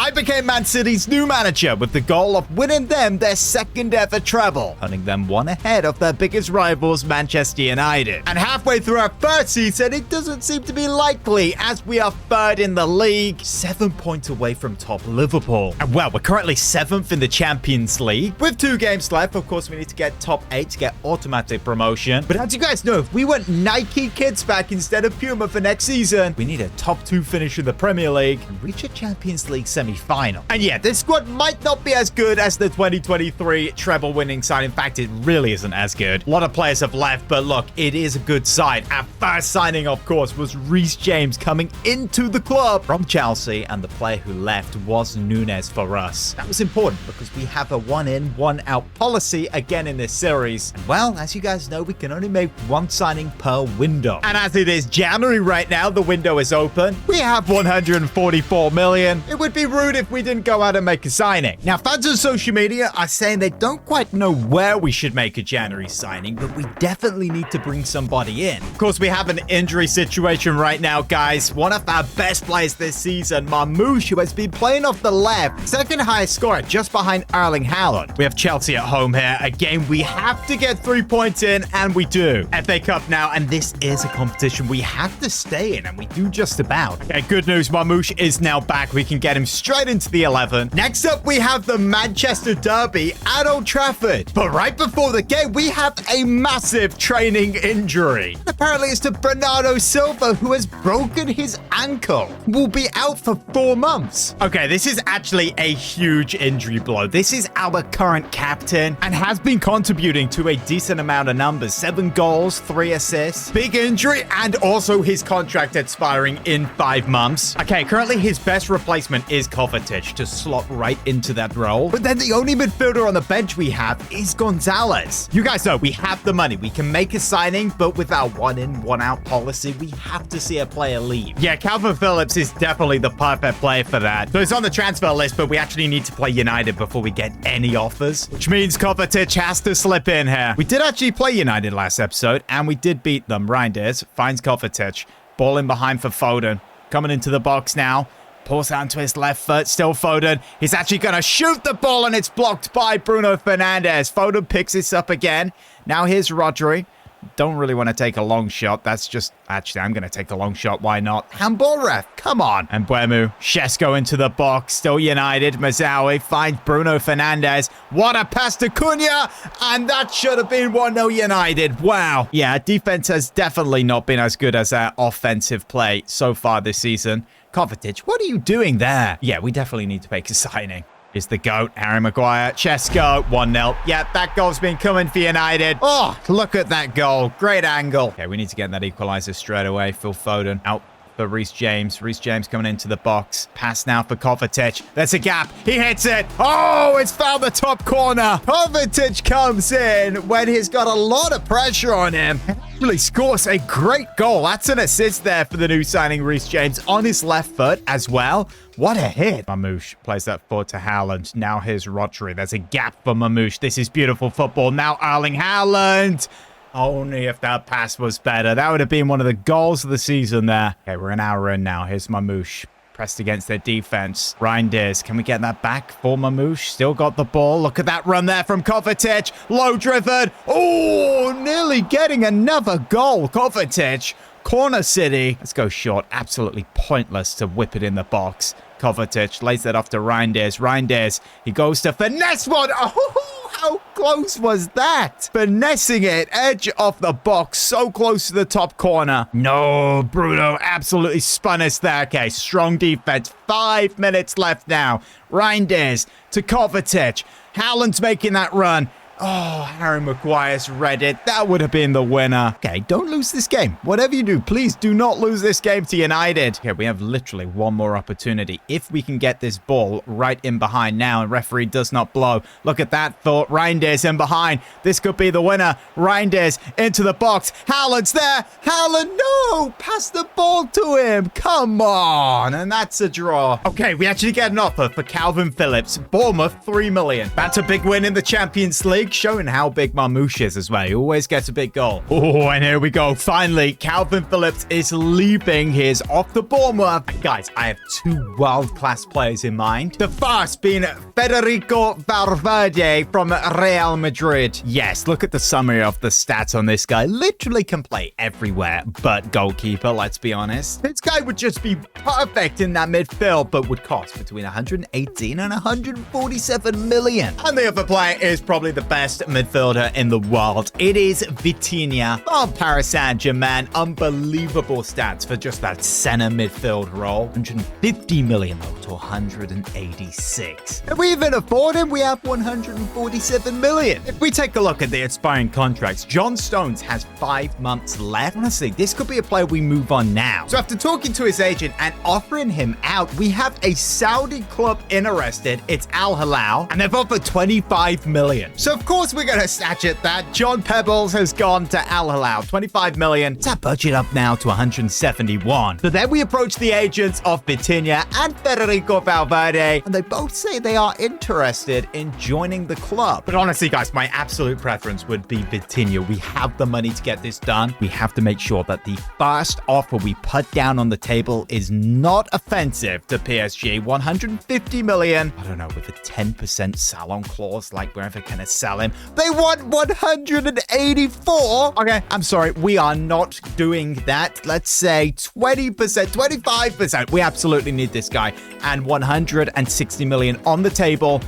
I became Man City's new manager with the goal of winning them their second ever treble, putting them one ahead of their biggest rivals, Manchester United. And halfway through our first season, it doesn't seem to be likely as we are third in the league, 7 points away from top Liverpool. And well, we're currently 7th in the Champions League. With 2 games left, of course, we need to get top 8 to get automatic promotion. But as you guys know, if we want Nike kids back instead of Puma for next season, we need a top 2 finish in the Premier League and reach a Champions League semi-final. And yeah, this squad might not be as good as the 2023 treble winning side. In fact, it really isn't as good. A lot of players have left, but look, it is a good side. Our first signing, of course, was Reece James coming into the club from Chelsea, and the player who left was Nunes for us. That was important because we have a one in, one out policy again in this series. And well, as you guys know, we can only make 1 signing per window. And as it is January right now, the window is open. We have 144 million. It would be rude if we didn't go out and make a signing. Now, fans on social media are saying they don't quite know where we should make a January signing, but we definitely need to bring somebody in. Of course, we have an injury situation right now, guys. One of our best players this season, Marmoush, who has been playing off the left, second highest scorer just behind Erling Haaland. We have Chelsea at home here. Again, we have to get 3 points in, and we do. FA Cup now, and this is a competition we have to stay in, and we do just about. Okay, good news. Marmoush is now back. We can get him straight into the 11. Next up, we have the Manchester Derby at Old Trafford. But right before the game, we have a massive training injury. Apparently, it's to Bernardo Silva, who has broken his ankle. Will be out for 4 months. Okay, this is actually a huge injury blow. This is our current captain and has been contributing to a decent amount of numbers. 7 goals, 3 assists. Big injury, and also his contract expiring in 5 months. Okay, currently his best replacement is Kovacic to slot right into that role. But then the only midfielder on the bench we have is Gonzalez. You guys know we have the money. We can make a signing, but with our one in, one out policy, we have to see a player leave. Yeah, Calvin Phillips is definitely the perfect player for that. So it's on the transfer list, but we actually need to play United before we get any offers, which means Kovacic has to slip in here. We did actually play United last episode, and we did beat them. Reinders finds Kovacic. Ball in behind for Foden. Coming into the box now. Pulls out to his left foot. Still Foden. He's actually going to shoot the ball, and it's blocked by Bruno Fernandes. Foden picks this up again. Now here's Rodri. Don't really want to take a long shot. That's just... Actually, I'm going to take a long shot. Why not? Handball ref. Come on. And Buemu. Shesko into the box. Still United. Mazawi finds Bruno Fernandes. What a pass to Cunha. And that should have been 1-0 United. Wow. Yeah, defense has definitely not been as good as our offensive play so far this season. Kovacic, what are you doing there? Yeah, we definitely need to make a signing. Is the GOAT, Harry Maguire. Chesko, 1-0. Yeah, that goal's been coming for United. Oh, look at that goal. Great angle. Okay, we need to get that equalizer straight away. Phil Foden out for Reece James. Reece James coming into the box. Pass now for Kovacic. There's a gap. He hits it. Oh, it's found the top corner. Kovacic comes in when he's got a lot of pressure on him. Actually scores a great goal. That's an assist there for the new signing Reece James on his left foot as well. What a hit. Marmoush plays that forward to Haaland. Now here's Rodri. There's a gap for Marmoush. This is beautiful football. Now Erling Haaland. Only if that pass was better. That would have been one of the goals of the season there. Okay, we're an hour in now. Here's Marmoush. Pressed against their defense. Reinders, can we get that back for Marmoush? Still got the ball. Look at that run there from Kovacic. Low driven. Oh, nearly getting another goal. Kovacic. Corner City. Let's go short. Absolutely pointless to whip it in the box. Kovacic lays that off to Reinders. Reinders, he goes to finesse one. Oh, how close was that? Finessing it, edge of the box, so close to the top corner. No, Bruno absolutely spun us there. Okay, strong defense. 5 minutes left now. Reinders to Kovacic. Haaland's making that run. Oh, Harry Maguire's read it. That would have been the winner. Okay, don't lose this game. Whatever you do, please do not lose this game to United. Okay, we have literally one more opportunity. If we can get this ball right in behind now and referee does not blow. Look at that thought. Reinders in behind. This could be the winner. Reinders into the box. Haaland's there. Haaland, no! Pass the ball to him. Come on. And that's a draw. Okay, we actually get an offer for Calvin Phillips. Bournemouth, 3 million. That's a big win in the Champions League. like showing how big Marmouche is as well. He always gets a big goal. Oh, and here we go. Finally, Calvin Phillips is leaving his off the Bournemouth. Guys, I have two world-class players in mind. The first being Federico Valverde from Real Madrid. Yes, look at the summary of the stats on this guy. Literally can play everywhere but goalkeeper, let's be honest. This guy would just be perfect in that midfield, but would cost between 118 and 147 million. And the other player is probably the best midfielder in the world. It is Vitinha of Paris Saint-Germain. Unbelievable stats for just that center midfield role. 150 million though to 186. If we even afford him, we have 147 million. If we take a look at the expiring contracts, John Stones has 5 months left. Honestly, this could be a player we move on now. So after talking to his agent and offering him out, we have a Saudi club interested. It's Al Hilal, and they've offered 25 million. So of course we're going to snatch at that. John Pebbles has gone to Al Hilal, 25 million. It's our budget up now to 171. So then we approach the agents of Vitinha and Federico Valverde, and they both say they are interested in joining the club. But honestly, guys, my absolute preference would be Vitinha. We have the money to get this done. We have to make sure that the first offer we put down on the table is not offensive to PSG. 150 million. I don't know, with a 10% sell-on clause, like we're ever gonna sell him. They want 184. Okay, I'm sorry, we are not doing that. Let's say 20%, 25%. We absolutely need this guy. And 160 million on the table.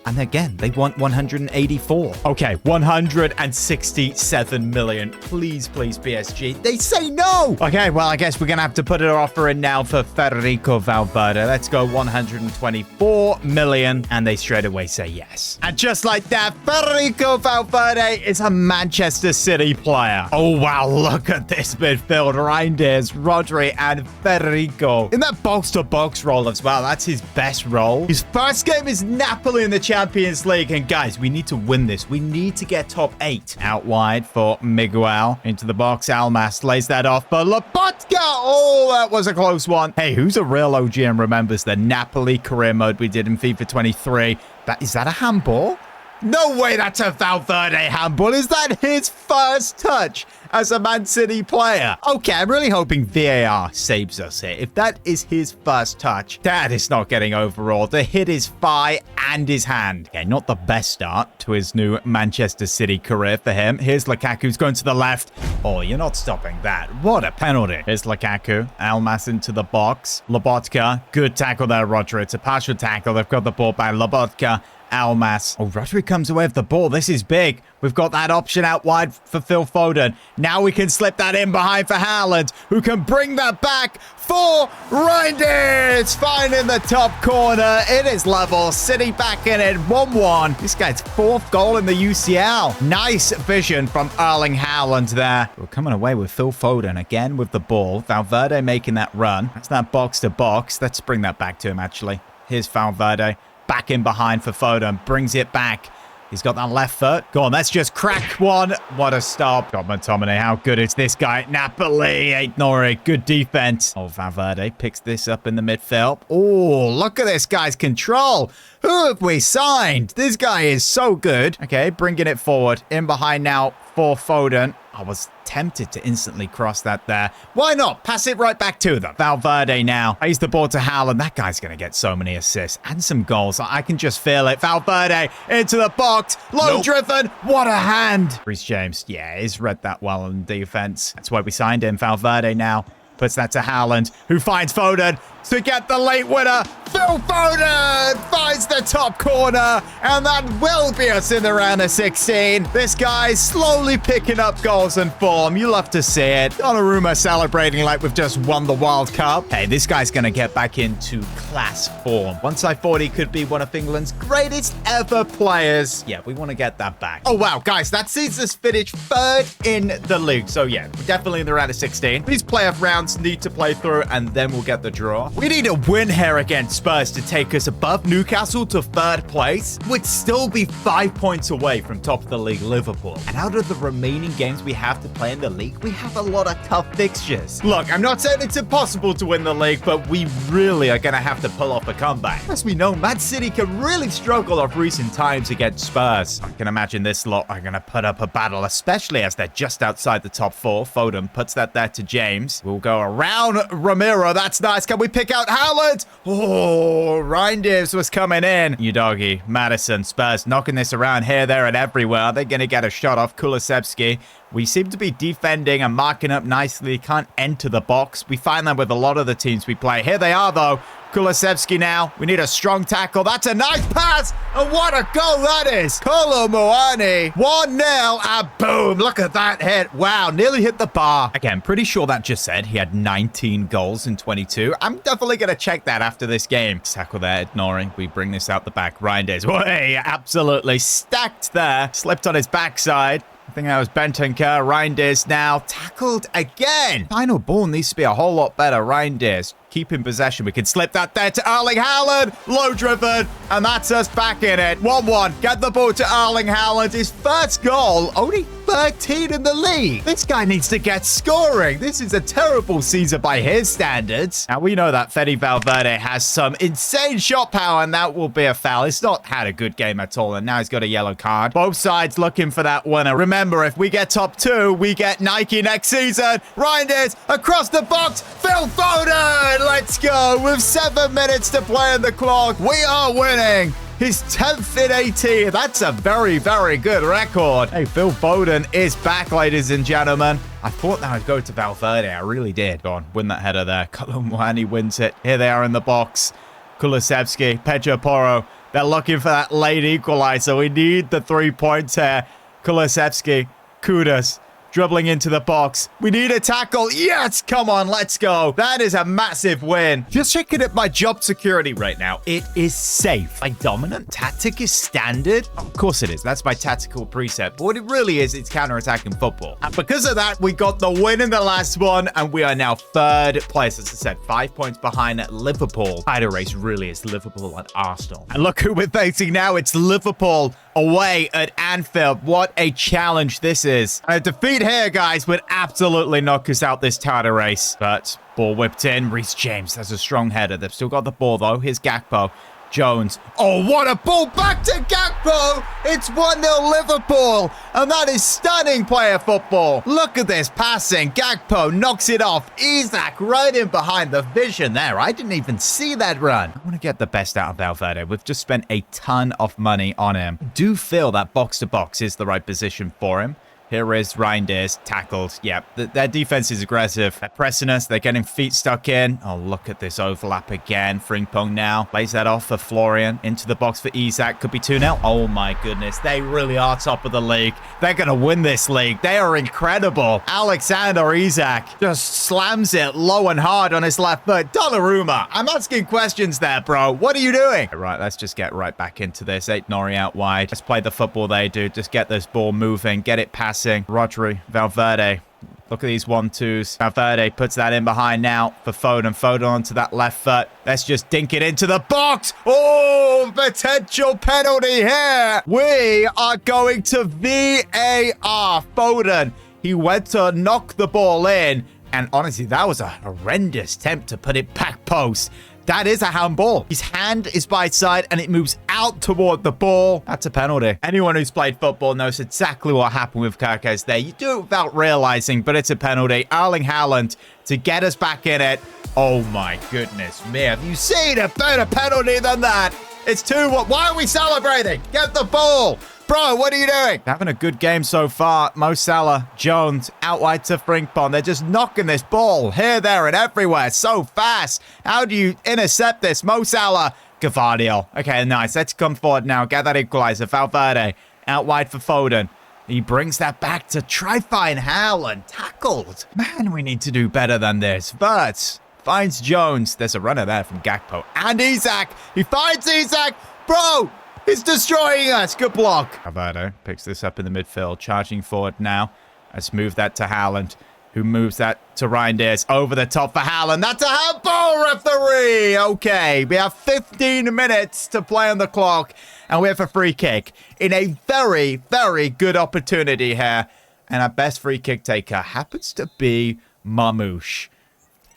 And again, they want 184. Okay, 167 million. Please, please, PSG. They say no. Okay, well, I guess we're going to have to put an offer in now for Federico Valverde. Let's go 124 million. And they straight away say yes. And just like that, Federico Valverde is a Manchester City player. Oh, wow. Look at this midfield. Reinders, Rodri, and Federico. In that box-to-box role as well. That's his best role. His first game is Napoli in the Champions League. And guys, we need to win this. We need to get top 8. Out wide for Miguel. Into the box. Almas lays that off for Lobotka. Oh, that was a close one. Hey, who's a real OG and remembers the Napoli career mode we did in FIFA 23? Is that a handball? No way that's a Valverde handball. Is that his first touch as a Man City player? Okay, I'm really hoping VAR saves us here. If that is his first touch, that is not getting overruled. The hit is thigh and his hand. Okay, not the best start to his new Manchester City career for him. Here's Lukaku's going to the left. Oh, you're not stopping that. What a penalty. Here's Lukaku. Almas into the box. Lobotka. Good tackle there, Rodri. It's a partial tackle. They've got the ball by Lobotka. Almas. Oh, Rodri comes away with the ball. This is big. We've got that option out wide for Phil Foden. Now we can slip that in behind for Haaland, who can bring that back for Reinders. Fine in the top corner. It is level. City back in it. 1-1. This guy's 4th goal in the UCL. Nice vision from Erling Haaland there. We're coming away with Phil Foden again with the ball. Valverde making that run. That's that box to box. Let's bring that back to him, actually. Here's Valverde. Back in behind for Foden. Brings it back. He's got that left foot. Go on, let's just crack one. What a stop. God, McTominay, how good is this guy? Napoli, ignore it. Good defense. Oh, Valverde picks this up in the midfield. Oh, look at this guy's control. Who have we signed? This guy is so good. Okay, bringing it forward. In behind now for Foden. I was tempted to instantly cross that there. Why not? Pass it right back to them. Valverde now. Plays the ball to Haaland. That guy's going to get so many assists and some goals. I can just feel it. Valverde into the box. Low driven. What a hand. Reece James. Yeah, he's read that well in defense. That's why we signed him. Valverde now puts that to Haaland, who finds Foden to get the late winner. Phil Foden finds the top corner, and that will be us in the round of 16. This guy's slowly picking up goals and form. You love to see it. Donnarumma celebrating like we've just won the World Cup. Hey, this guy's going to get back into class form. Once I thought he could be one of England's greatest ever players. Yeah, we want to get that back. Oh, wow, guys, that sees us finish 3rd in the league. So, yeah, we're definitely in the round of 16. These playoff rounds need to play through, and then we'll get the draw. We need a win here against Spurs to take us above Newcastle title to third place, we'd still be 5 points away from top of the league Liverpool. And out of the remaining games we have to play in the league, we have a lot of tough fixtures. Look, I'm not saying it's impossible to win the league, but we really are going to have to pull off a comeback. As we know, Man City can really struggle of recent times against Spurs. I can imagine this lot are going to put up a battle, especially as they're just outside the top 4. Foden puts that there to James. We'll go around Ramiro. That's nice. Can we pick out Haaland? Oh, Reinders was coming in. Udogie, Madison, Spurs knocking this around here, there, and everywhere. Are they going to get a shot off Kulusevski? We seem to be defending and marking up nicely. Can't enter the box. We find that with a lot of the teams we play. Here they are, though. Kulusevski now. We need a strong tackle. That's a nice pass. And what a goal that is. Kolo Muani. 1-0. And boom. Look at that hit. Wow. Nearly hit the bar. Again, pretty sure that just said he had 19 goals in 22. I'm definitely going to check that after this game. Tackle there, ignoring. We bring this out the back. Reinders. Way absolutely stacked there. Slipped on his backside. I think that was Bentancur. Reinders now tackled again. Final ball needs to be a whole lot better. Reinders keeping possession. We can slip that there to Erling Haaland. Low driven. And that's us back in it. 1-1. Get the ball to Erling Haaland. His first goal. Only 13 in the league. This guy needs to get scoring. This is a terrible season by his standards. Now, we know that Fede Valverde has some insane shot power, and that will be a foul. He's not had a good game at all, and now he's got a yellow card. Both sides looking for that winner. Remember, if we get top 2, we get Nike next season. Reinders across the box. Phil Foden. Let's go. With 7 minutes to play on the clock, we are winning. His 10th in 18. That's a very, very good record. Hey, Phil Foden is back, ladies and gentlemen. I thought that would go to Valverde. I really did. Go on, win that header there. Colomwani wins it. Here they are in the box. Kulusevski, Pedro Porro. They're looking for that late equalizer. We need the 3 points here. Kulusevski, Kudas. Dribbling into the box. We need a tackle. Yes, come on, let's go. That is a massive win. Just checking at my job security right now. It is safe. My dominant tactic is standard. Of course it is. That's my tactical preset. But what it really is, it's counter-attacking football. And because of that, we got the win in the last one. And we are now third place. As I said, 5 points behind Liverpool. Title race really is Liverpool and Arsenal. And look who we're facing now. It's Liverpool away at Anfield. What a challenge this is. A defeat here, guys, would absolutely knock us out this title race. But ball whipped in. Reece James has a strong header. They've still got the ball, though. Here's Gakpo. Jones. Oh, what a ball back to Gakpo. It's 1-0 Liverpool. And that is stunning player football. Look at this passing. Gakpo knocks it off. Isak right in behind the vision there. I didn't even see that run. I want to get the best out of Valverde. We've just spent a ton of money on him. I do feel that box-to-box is the right position for him. Here is Reinders, tackled. Yep, their defense is aggressive. They're pressing us. They're getting feet stuck in. Oh, look at this overlap again. Frimpong now plays that off for Florian. Into the box for Isak. Could be 2-0. Oh, my goodness. They really are top of the league. They're going to win this league. They are incredible. Alexander Isak just slams it low and hard on his left foot. Donnarumma, I'm asking questions there, bro. What are you doing? Right, let's just get right back into this. 8 Nori out wide. Let's play the football they do. Just get this ball moving. Get it past Rodri, Valverde. Look at these 1-2s. Valverde puts that in behind now for Foden. Foden onto that left foot. Let's just dink it into the box. Oh, potential penalty here. We are going to VAR. Foden, he went to knock the ball in. And honestly, that was a horrendous attempt to put it back post. That is a handball. His hand is by his side and it moves out toward the ball. That's a penalty. Anyone who's played football knows exactly what happened with Kirkes there. You do it without realizing, but it's a penalty. Erling Haaland to get us back in it. Oh my goodness me. Have you seen a better penalty than that? It's 2-1. Why are we celebrating? Get the ball. Bro, what are you doing? Having a good game so far. Mo Salah, Jones, out wide to Frimpong. They're just knocking this ball here, there, and everywhere so fast. How do you intercept this? Mo Salah, Gavardio. Okay, nice. Let's come forward now. Get that equalizer. Valverde, out wide for Foden. He brings that back to try find Haaland. Tackled. Man, we need to do better than this. But finds Jones. There's a runner there from Gakpo. And Isak. He finds Isak. Bro, he's destroying us. Good block. Valverde picks this up in the midfield. Charging forward now. Let's move that to Haaland. who moves that to Reinders. Over the top for Haaland. That's a handball, referee! Okay, we have 15 minutes to play on the clock, and we have a free kick in a very, very good opportunity here. And our best free kick taker happens to be Marmoush.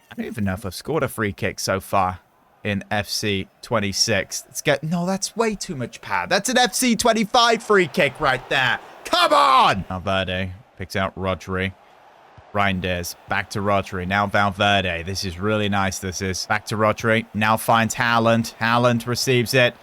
I don't even know if I've scored a free kick so far in FC 26. Let's get... No, that's way too much power. That's an FC 25 free kick right there. Come on! Valverde picks out Rodri. Reinders, back to Rodri. Now Valverde. This is really nice, this is. Back to Rodri. Now finds Haaland. Haaland receives it.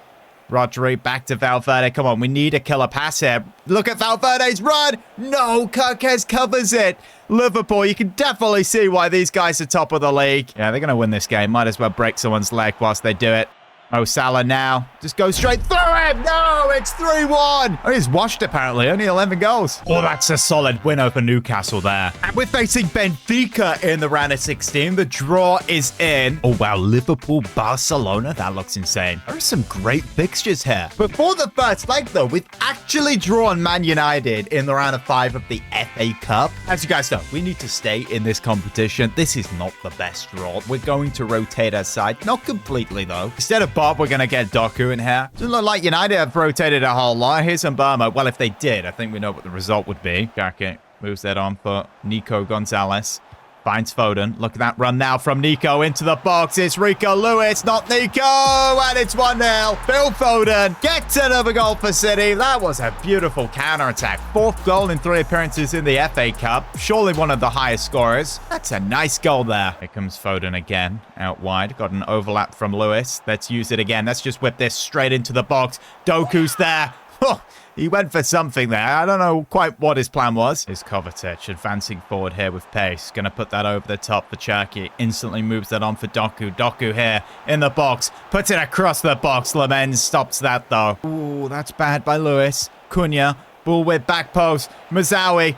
Rodri, back to Valverde. Come on, we need a killer pass here. Look at Valverde's run. No, Kirkes covers it. Liverpool, you can definitely see why these guys are top of the league. Yeah, they're going to win this game. Might as well break someone's leg whilst they do it. Oh, Salah now. Just go straight through him. No, it's 3-1. Oh, he's washed, apparently. Only 11 goals. Oh, that's a solid win over Newcastle there. And we're facing Benfica in the round of 16. The draw is in. Oh, wow. Liverpool, Barcelona. That looks insane. There are some great fixtures here. Before the first leg, though, we've actually drawn Man United in the round of 5 of the FA Cup. As you guys know, we need to stay in this competition. This is not the best draw. We're going to rotate our side. Not completely, though. Instead of Bob, we're going to get Doku in here. Doesn't look like United have rotated a whole lot. Here's some Burma. Well, if they did, I think we know what the result would be. Jackie moves that on for Nico Gonzalez. Finds Foden. Look at that run now from Nico into the box. It's Rico Lewis, not Nico. And it's 1-0. Phil Foden gets another goal for City. That was a beautiful counter-attack. 4th goal in 3 appearances in the FA Cup. Surely one of the highest scorers. That's a nice goal there. Here comes Foden again. Out wide. Got an overlap from Lewis. Let's use it again. Let's just whip this straight into the box. Doku's there. Oh, he went for something there. I don't know quite what his plan was. Here's Kovacic advancing forward here with pace. Going to put that over the top for Cherki. Instantly moves that on for Doku. Doku here in the box. Puts it across the box. Lamens stops that though. Ooh, that's bad by Lewis. Cunha. Ball with back post. Mazawi.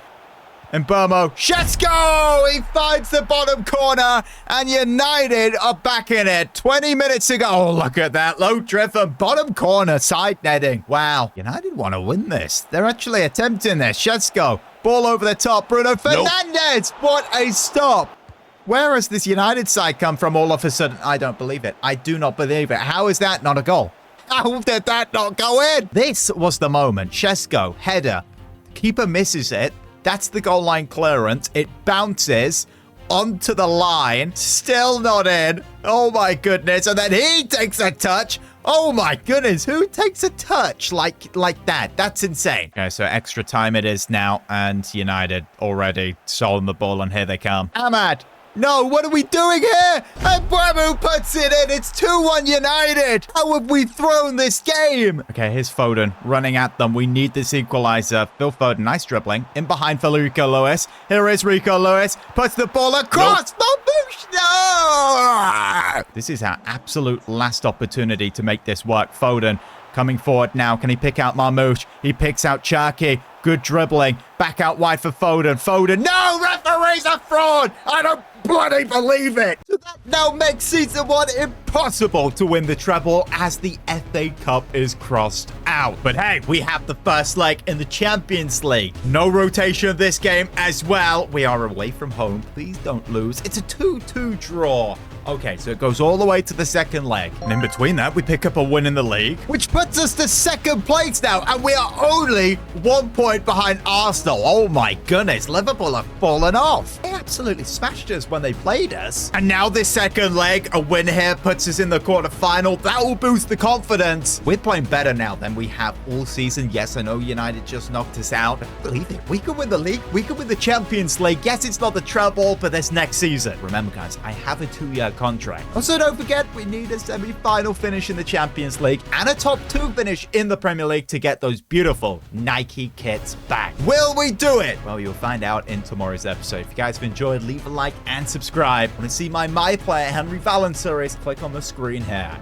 And Burmo, Shesko! He finds the bottom corner, and United are back in it. 20 minutes ago. Oh, look at that. Low driven, bottom corner, side netting. Wow. United want to win this. They're actually attempting this. Shesko, ball over the top. Bruno Fernandes. Nope. What a stop. Where has this United side come from all of a sudden? I don't believe it. I do not believe it. How is that not a goal? How did that not go in? This was the moment. Shesko, header. Keeper misses it. That's the goal line clearance. It bounces onto the line. Still not in. Oh, my goodness. And then he takes a touch. Oh, my goodness. Who takes a touch like that? That's insane. Okay, so extra time it is now. And United already stolen the ball. And here they come. Ahmad. No, what are we doing here? And Bremu puts it in. It's 2-1 United. How have we thrown this game? Okay, here's Foden running at them. We need this equalizer. Phil Foden, nice dribbling. In behind for Rico Lewis. Here is Rico Lewis. Puts the ball across. Nope. No! This is our absolute last opportunity to make this work. Foden coming forward now. Can he pick out Marmoush? He picks out Cherki. Good dribbling. Back out wide for Foden. Foden. No, referee's a fraud. I don't bloody believe it. So that now makes season 1 impossible to win the treble as the FA Cup is crossed out. But hey, we have the first leg in the Champions League. No rotation of this game as well. We are away from home. Please don't lose. It's a 2-2 draw. Okay, so it goes all the way to the second leg. And in between that, we pick up a win in the league, which puts us to second place now. And we are only 1 point behind Arsenal. Oh my goodness, Liverpool have fallen off. They absolutely smashed us when they played us. And now this second leg, a win here puts us in the quarterfinal. That will boost the confidence. We're playing better now than we have all season. Yes, I know United just knocked us out. Believe it, we can win the league. We can win the Champions League. Yes, it's not the treble, but that's next season. Remember, guys, I have a 2-year contract. Also, don't forget, we need a semi-final finish in the Champions League and a top 2 finish in the Premier League to get those beautiful Nike kits back. Will we do it? Well, you'll find out in tomorrow's episode. If you guys have enjoyed, leave a like and subscribe. Want to see my player Henry Valen series? Click on the screen here.